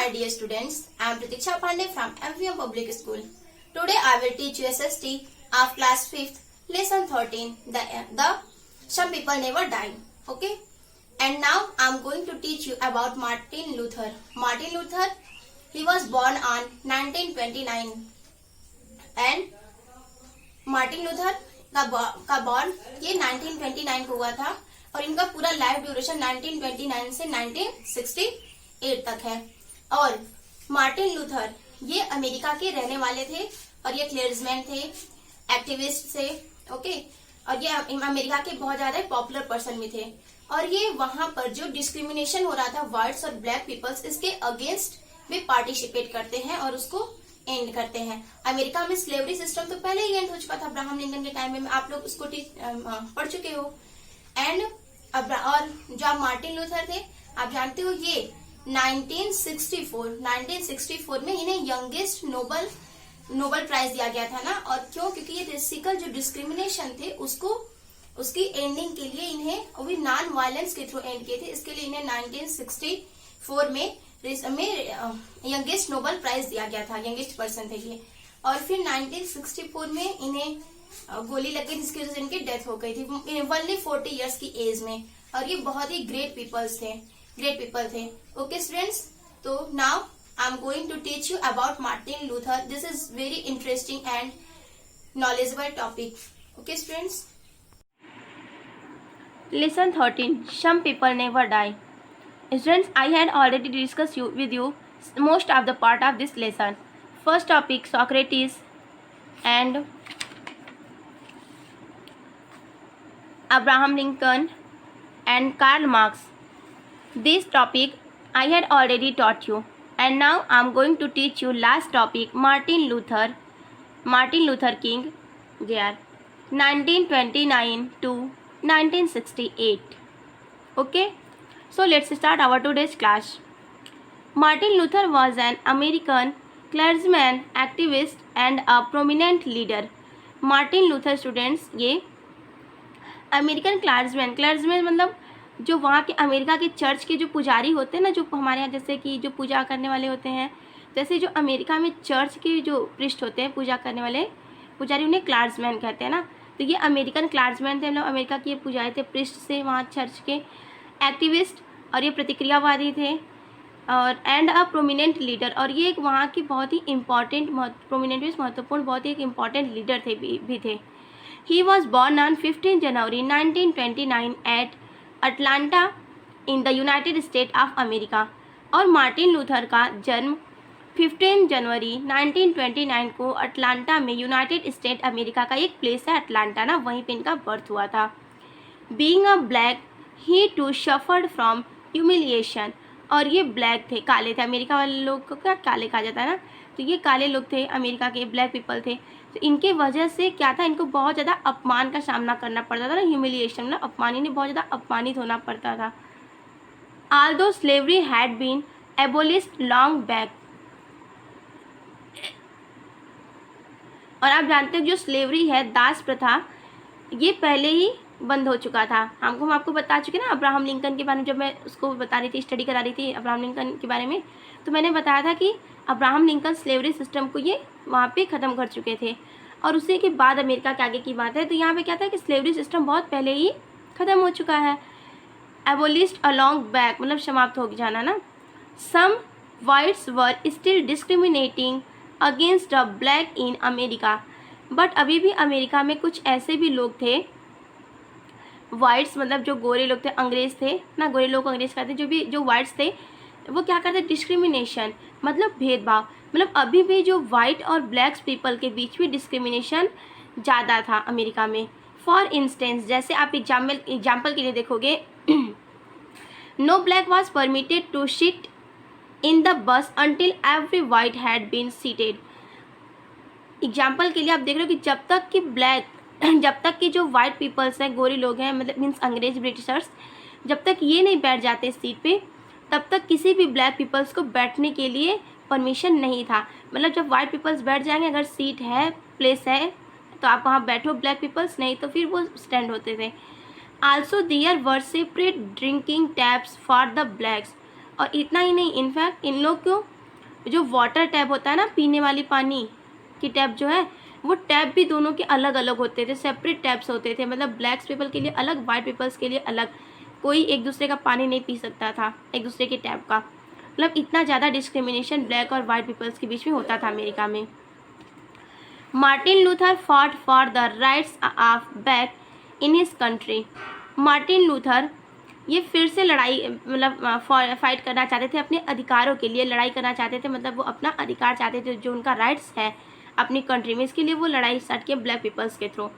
Hi dear students, I am Pratiksha Pandey from MVM Public School. Today I will teach you SST of class 5th, lesson 13, the Some People Never Die. Okay? And now I am going to teach you about Martin Luther. Martin Luther, he was born on 1929 and Martin Luther का born ये 1929 को हुआ था और इनका पूरा life duration 1929 से 1968 तक है। और मार्टिन लूथर ये अमेरिका के रहने वाले थे और ये क्लेयर्समैन थे, एक्टिविस्ट थे, ओके। और ये अमेरिका के बहुत ज्यादा पॉपुलर पर्सन भी थे और ये वहां पर जो डिस्क्रिमिनेशन हो रहा था व्हाइट्स और ब्लैक पीपल्स, इसके अगेंस्ट भी पार्टिसिपेट करते हैं और उसको एंड करते हैं। अमेरिका में स्लेवरी सिस्टम तो पहले ही एंड हो चुका था अब्राहम लिंकन के टाइम में, आप लोग उसको पढ़ चुके हो। एंड और जो मार्टिन लूथर थे, आप जानते हो ये 1964 में इन्हें यंगेस्ट नोबल प्राइज दिया गया था ना। और क्यों? क्योंकि ये रेसिकल जो डिस्क्रिमिनेशन थे उसकी एंडिंग के लिए इन्हें भी नॉन वायलेंस के थ्रू एंड किए थे। इसके लिए इन्हें 1964 में यंगेस्ट नोबल प्राइज दिया गया था, यंगेस्ट पर्सन थे ये। और फिर 1964 में इन्हें गोली लग गई जिसकी वजह से इनकी डेथ हो गई थी ओनली 40 इयर्स की एज में। और ये बहुत ही ग्रेट पीपल थे। ओके स्टूडेंट्स, तो now I am going to teach you about Martin Luther. This is very interesting and knowledgeable topic. Okay students, Lesson 13. Some people never die. Students, I had already discussed with you most of the part of this lesson. First topic, Socrates and Abraham Lincoln and Karl Marx. This topic I had already taught you, and now I am going to teach you last topic, Martin Luther King Jr. 1929 to 1968. Okay, so let's start our today's class. Martin Luther was an American clergyman, activist and a prominent leader. Martin Luther students, ये American क्लर्जमैन मतलब जो वहाँ के America के church के जो पुजारी होते हैं ना, जो हमारे यहाँ जैसे कि जो पूजा करने वाले होते हैं, जैसे जो अमेरिका में चर्च के जो प्रिस्ट होते हैं, पूजा करने वाले पुजारी, उन्हें क्लर्जमैन कहते हैं ना। तो ये अमेरिकन क्लर्जमैन थे, मतलब अमेरिका के पुजारी थे, प्रिस्ट से वहाँ चर्च के, एक्टिविस्ट और ये प्रतिक्रियावादी थे, और एंड अ प्रोमिनेंट लीडर। और ये एक वहाँ की बहुत ही इम्पॉर्टेंट महत्वपूर्ण बहुत ही एक इम्पॉर्टेंट लीडर थे भी थे। He was born on 15 January 1929 at Atlanta in the United State of America. और मार्टिन लूथर का जन्म 15 जनवरी 1929 को अटलांटा में, यूनाइटेड स्टेट अमेरिका का एक प्लेस है अटलांटा ना, वहीं पे इनका बर्थ हुआ था। Being a black he to suffered from humiliation. और ये ब्लैक थे, काले थे, अमेरिका वाले लोग को क्या काले कहा जाता है ना, तो ये काले लोग थे, अमेरिका के ब्लैक पीपल थे। तो इनके वजह से क्या था, इनको बहुत ज़्यादा अपमान का सामना करना पड़ता था ना, ह्यूमिलिएशन मतलब अपमान, इन्हें बहुत ज़्यादा अपमानित होना पड़ता था। Although slavery had been abolished long back. और आप जानते हो जो स्लेवरी है, दास प्रथा, ये पहले ही बंद हो चुका था। हम आपको बता चुके ना अब्राहम लिंकन के बारे में, जब मैं उसको बता रही थी, स्टडी करा रही थी अब्राहम लिंकन के बारे में, तो मैंने बताया था कि अब्राहम लिंकन स्लेवरी सिस्टम को ये वहाँ पे ख़त्म कर चुके थे। और उसी के बाद अमेरिका के आगे की बात है, तो यहाँ पे क्या था कि स्लेवरी सिस्टम बहुत पहले ही ख़त्म हो चुका है। एबोलिश्ड अलोंग बैक मतलब समाप्त हो जाना ना। Some whites were still discriminating against the black in America. But अभी भी अमेरिका में कुछ ऐसे भी लोग थे, वाइट्स मतलब जो गोरे लोग थे, अंग्रेज थे ना, गोरे लोग को अंग्रेज कहते, जो वाइट्स थे वो क्या करते, डिस्क्रिमिनेशन मतलब भेदभाव, मतलब अभी भी जो वाइट और ब्लैक पीपल के बीच में डिस्क्रिमिनेशन ज़्यादा था अमेरिका में। फॉर इंस्टेंस, जैसे आप एग्जाम्पल के लिए देखोगे, no black was permitted to sit in the bus until every white had been seated. Example के लिए आप देख रहे हो कि जब तक कि जो वाइट पीपल्स हैं, गोरे लोग हैं, मतलब मीन्स अंग्रेज ब्रिटिशर्स, जब तक ये नहीं बैठ जाते सीट पे, तब तक किसी भी ब्लैक पीपल्स को बैठने के लिए परमिशन नहीं था। मतलब जब वाइट पीपल्स बैठ जाएंगे, अगर सीट है, प्लेस है, तो आप वहाँ बैठो, ब्लैक पीपल्स नहीं तो फिर वो स्टैंड होते थे। Also there were separate drinking taps for the blacks. और इतना ही नहीं, इनफैक्ट इन लोग को जो वाटर टैप होता है ना, पीने वाली पानी की टैप जो है, वो टैप भी दोनों के अलग अलग होते थे, सेपरेट टैप्स होते थे। मतलब ब्लैक पीपल के लिए अलग, वाइट पीपल्स के लिए अलग। कोई एक दूसरे का पानी नहीं पी सकता था एक दूसरे के टैप का। मतलब इतना ज़्यादा डिस्क्रिमिनेशन ब्लैक और वाइट पीपल्स के बीच में होता था अमेरिका में। Martin Luther fought for the rights of black in his country. Martin Luther ये फिर से लड़ाई मतलब फाइट करना चाहते थे, अपने अधिकारों के लिए लड़ाई करना चाहते थे। मतलब वो अपना अधिकार चाहते थे, जो उनका राइट्स है अपनी कंट्री में, इसके लिए वो लड़ाई स्टार्ट किए ब्लैक पीपल्स के through.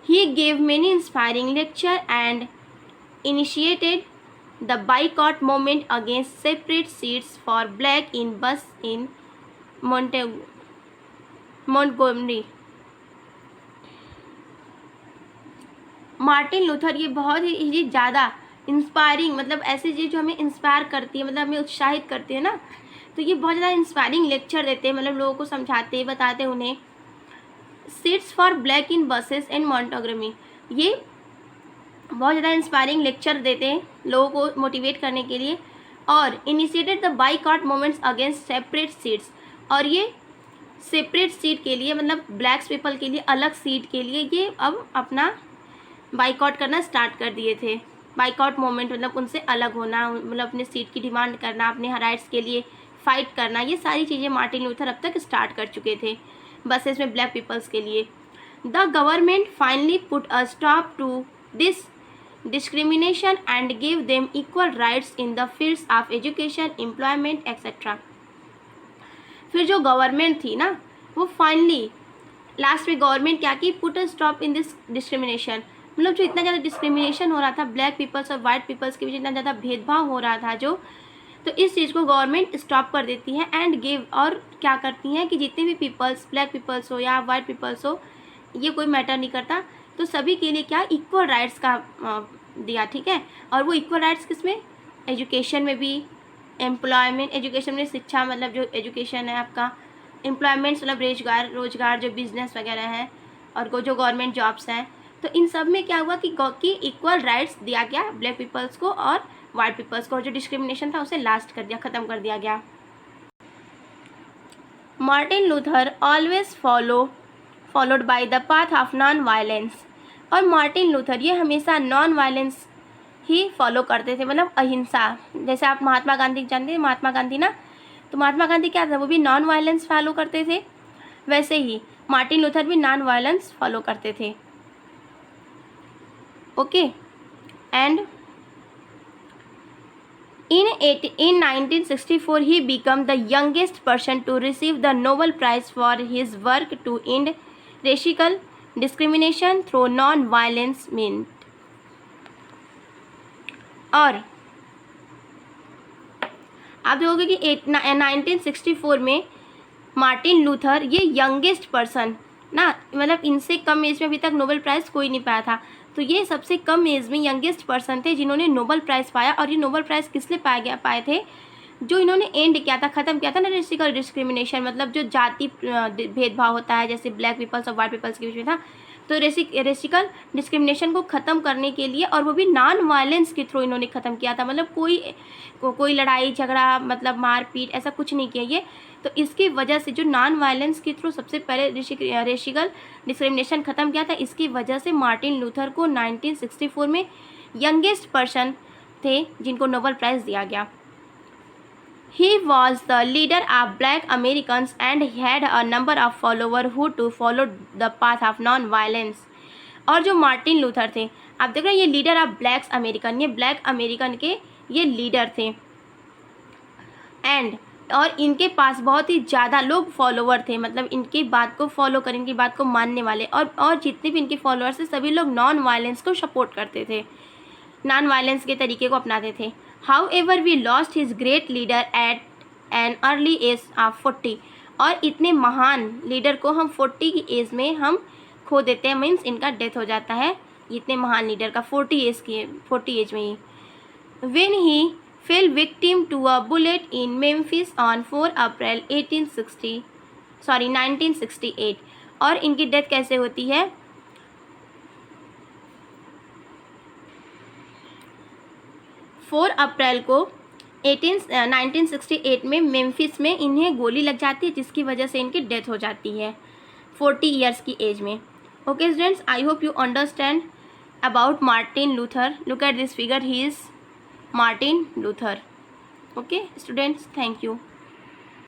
He gave many inspiring lecture and initiated the boycott movement against separate seats for black इन बस इन मोंटगोमरी। मार्टिन लूथर ये बहुत ही ज़्यादा इंस्पायरिंग, मतलब ऐसी चीज़ जो हमें इंस्पायर करती है, मतलब हमें उत्साहित करती है ना, तो ये बहुत ज़्यादा इंस्पायरिंग लेक्चर देते हैं, मतलब लोगों को समझाते बताते उन्हें। Seats for black in buses in Montgomery, ये बहुत ज़्यादा इंस्पायरिंग लेक्चर देते हैं लोगों को मोटिवेट करने के लिए। और initiated the boycott movements against separate seats, और ये सेपरेट सीट के लिए, मतलब ब्लैक्स पीपल के लिए अलग सीट के लिए ये अब अपना बाइकआउट करना स्टार्ट कर दिए थे। बाइकआउट मूवमेंट मतलब उनसे अलग होना, मतलब अपने सीट की डिमांड करना, अपने राइट्स के लिए फाइट करना, ये सारी चीज़ें मार्टिन लूथर अब तक स्टार्ट कर चुके थे बसेस में ब्लैक पीपल्स के लिए। The government finally put a stop to this discrimination and give them equal rights in the fields of education, employment etcetera. फिर जो गवर्नमेंट थी ना, वो फाइनली लास्ट में गवर्नमेंट क्या की, put a stop in this discrimination, मतलब जो इतना ज़्यादा डिस्क्रिमिनेशन हो रहा था ब्लैक पीपल्स और वाइट पीपल्स के बीच, इतना ज़्यादा भेदभाव हो रहा था जो, तो इस चीज़ को गवर्नमेंट स्टॉप कर देती है एंड गिव, और क्या करती हैं कि जितने भी पीपल्स, ब्लैक पीपल्स हो या वाइट पीपल्स हो, ये कोई मैटर नहीं करता, तो सभी के लिए क्या इक्वल राइट्स का दिया, ठीक है। और वो इक्वल राइट्स किस में, एजुकेशन में भी, एम्प्लॉयमेंट, एजुकेशन में शिक्षा, मतलब जो एजुकेशन है आपका, एम्प्लॉयमेंट्स मतलब रोजगार जो बिजनेस वगैरह है, और जो गवर्नमेंट जॉब्स हैं, तो इन सब में क्या हुआ कि इक्वल राइट्स दिया गया ब्लैक पीपल्स को और वाइट पीपल्स को, और जो डिस्क्रिमिनेशन था उसे लास्ट कर दिया, ख़त्म कर दिया गया। Martin Luther always followed by the path of non violence, और मार्टिन लूथर ये हमेशा नॉन वायलेंस ही फॉलो करते थे, मतलब अहिंसा। जैसे आप महात्मा गांधी जानते हैं, महात्मा गांधी ना, तो महात्मा गांधी क्या था, वो भी नॉन वायलेंस फॉलो करते थे, वैसे ही मार्टिन लूथर भी नॉन वायलेंस फॉलो करते थे। Okay, and in 1964 he became the youngest person to receive the Nobel Prize for his work to end racial discrimination through non-violence means। और आप देखोगे कि 1964 में मार्टिन लूथर ये यंगेस्ट पर्सन ना, मतलब इनसे कम एज में अभी तक नोबेल प्राइज़ कोई नहीं पाया था, तो ये सबसे कम एज में यंगेस्ट पर्सन थे जिन्होंने नोबेल प्राइज़ पाया। और ये नोबेल प्राइज़ किस लिए पाए थे, जो इन्होंने एंड किया था, ख़त्म किया था ना रेसिकल डिस्क्रिमिनेशन, मतलब जो जाति भेदभाव होता है जैसे ब्लैक पीपल्स और वाइट पीपल्स के बीच में था, तो रेसिकल डिस्क्रिमिनेशन को ख़त्म करने के लिए, और वो भी नॉन वायलेंस के थ्रू इन्होंने ख़त्म किया था, मतलब कोई लड़ाई झगड़ा, मतलब मारपीट ऐसा कुछ नहीं किया ये। तो इसकी वजह से जो नॉन वायलेंस के थ्रू सबसे पहले रेसिकल डिस्क्रिमिनेशन ख़त्म किया था, इसकी वजह से मार्टिन लूथर को 1964 में यंगेस्ट पर्सन थे जिनको नोबेल प्राइज़ दिया गया। He was the leader of Black Americans and had a number of followers who too followed the path of non-violence। और जो मार्टिन लूथर थे, आप देख रहे हैं, ये लीडर ऑफ ब्लैक्स अमेरिकन, ये ब्लैक अमेरिकन के ये लीडर थे, एंड और इनके पास बहुत ही ज़्यादा लोग फॉलोवर थे, मतलब इनकी बात को फॉलो करें, इनकी बात को मानने वाले, और जितने भी इनके फॉलोअर्स थे सभी लोग नॉन वायलेंस को सपोर्ट करते थे, नॉन वायलेंस के तरीके को अपनाते थे। However, we lost his great leader at an early age of 40। और इतने महान लीडर को हम 40 की एज में हम खो देते हैं, मीन्स इनका डेथ हो जाता है, इतने महान लीडर का 40 एज में ही। When he fell victim to a bullet in Memphis on 4 अप्रैल 1968। और इनकी डेथ कैसे होती है, 4 अप्रैल को 1968 में मेम्फिस में इन्हें गोली लग जाती है, जिसकी वजह से इनकी डेथ हो जाती है 40 ईयर्स की एज में. Okay students, I hope you understand about Martin Luther. Look at this figure, he is Martin Luther. Okay students, thank you.